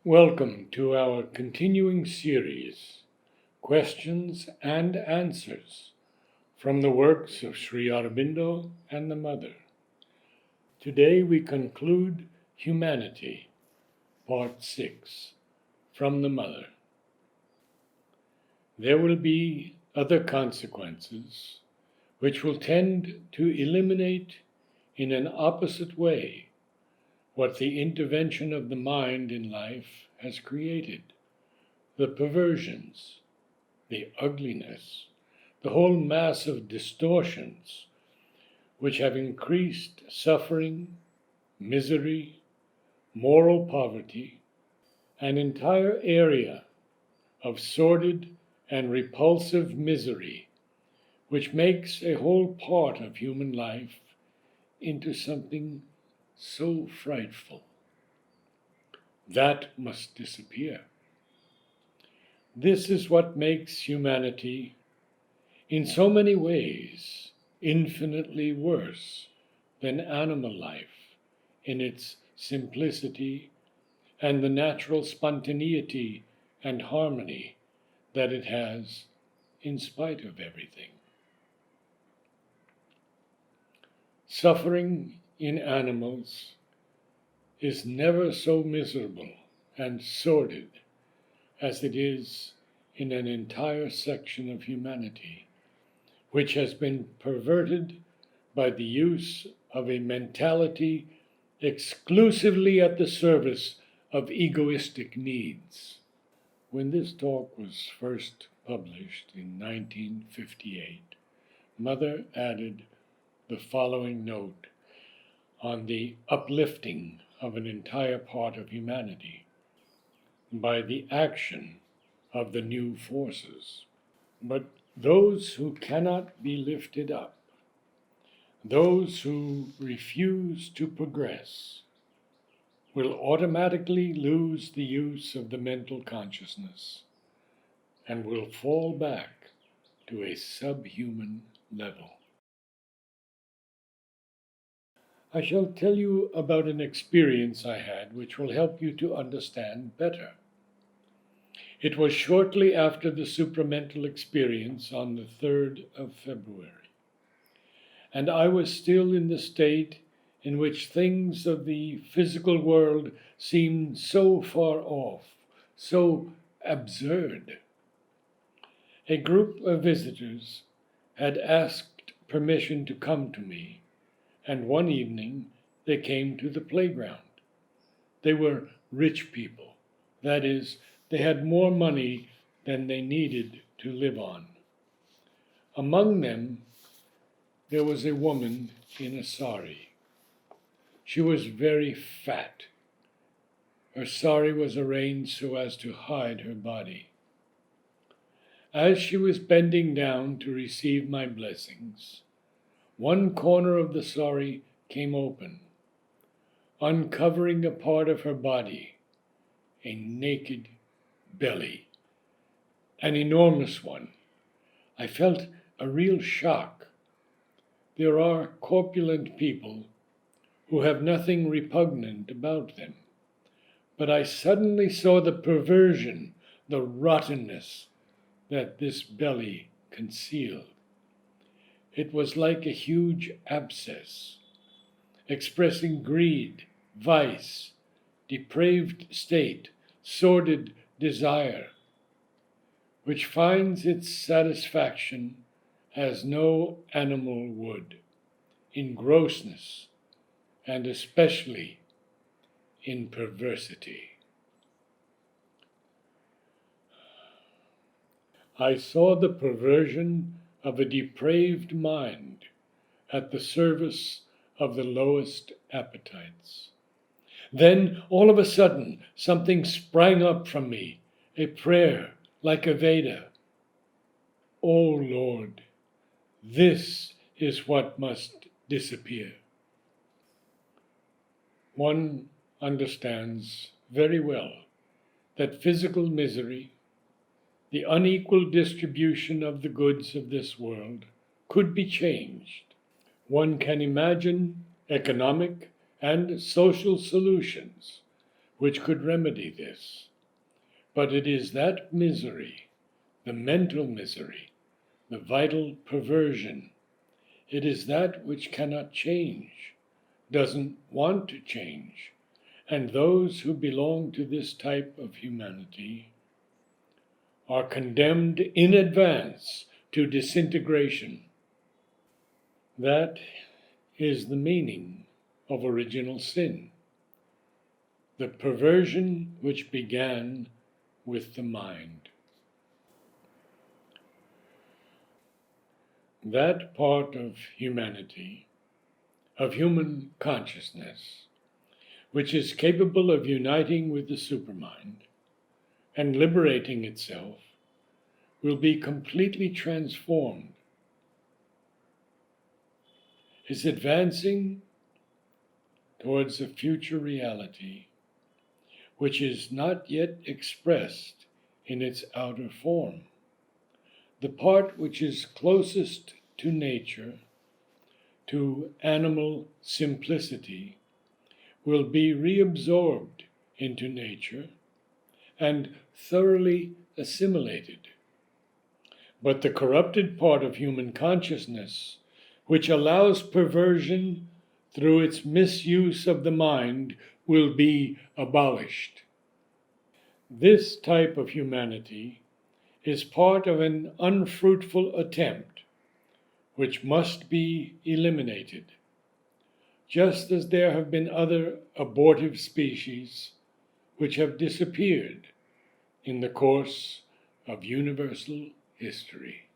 Welcome to our continuing series, Questions and Answers, from the works of Sri Aurobindo and the Mother. Today we conclude Humanity, Part 6, from the Mother. There will be other consequences which will tend to eliminate in an opposite way what the intervention of the mind in life has created, the perversions, the ugliness, the whole mass of distortions which have increased suffering, misery, moral poverty, an entire area of sordid and repulsive misery which makes a whole part of human life into something so frightful. That must disappear. This is what makes humanity, in so many ways, infinitely worse than animal life in its simplicity and the natural spontaneity and harmony that it has in spite of everything. Suffering in animals is never so miserable and sordid as it is in an entire section of humanity, which has been perverted by the use of a mentality exclusively at the service of egoistic needs. When this talk was first published in 1958, Mother added the following note on the uplifting of an entire part of humanity by the action of the new forces. But those who cannot be lifted up, those who refuse to progress, will automatically lose the use of the mental consciousness and will fall back to a subhuman level. I shall tell you about an experience I had which will help you to understand better. It was shortly after the supramental experience on the 3rd of February, and I was still in the state in which things of the physical world seemed so far off, so absurd. A group of visitors had asked permission to come to me, and one evening they came to the playground. They were rich people. That is, they had more money than they needed to live on. Among them, there was a woman in a sari. She was very fat. Her sari was arranged so as to hide her body. As she was bending down to receive my blessings, one corner of the sari came open, uncovering a part of her body, a naked belly, an enormous one. I felt a real shock. There are corpulent people who have nothing repugnant about them, but I suddenly saw the perversion, the rottenness that this belly concealed. It was like a huge abscess, expressing greed, vice, depraved state, sordid desire, which finds its satisfaction as no animal would, in grossness, and especially in perversity. I saw the perversion of a depraved mind at the service of the lowest appetites. Then, all of a sudden, something sprang up from me, a prayer like a Veda. O Lord, this is what must disappear. One understands very well that physical misery, the unequal distribution of the goods of this world, could be changed. One can imagine economic and social solutions which could remedy this. But it is that misery, the mental misery, the vital perversion, it is that which cannot change, doesn't want to change. And those who belong to this type of humanity are condemned in advance to disintegration. That is the meaning of original sin, the perversion which began with the mind. That part of humanity, of human consciousness, which is capable of uniting with the supermind and liberating itself, will be completely transformed, is advancing towards a future reality which is not yet expressed in its outer form. The part which is closest to nature, to animal simplicity, will be reabsorbed into nature and thoroughly assimilated. But the corrupted part of human consciousness, which allows perversion through its misuse of the mind, will be abolished. This type of humanity is part of an unfruitful attempt which must be eliminated, just as there have been other abortive species which have disappeared in the course of universal history.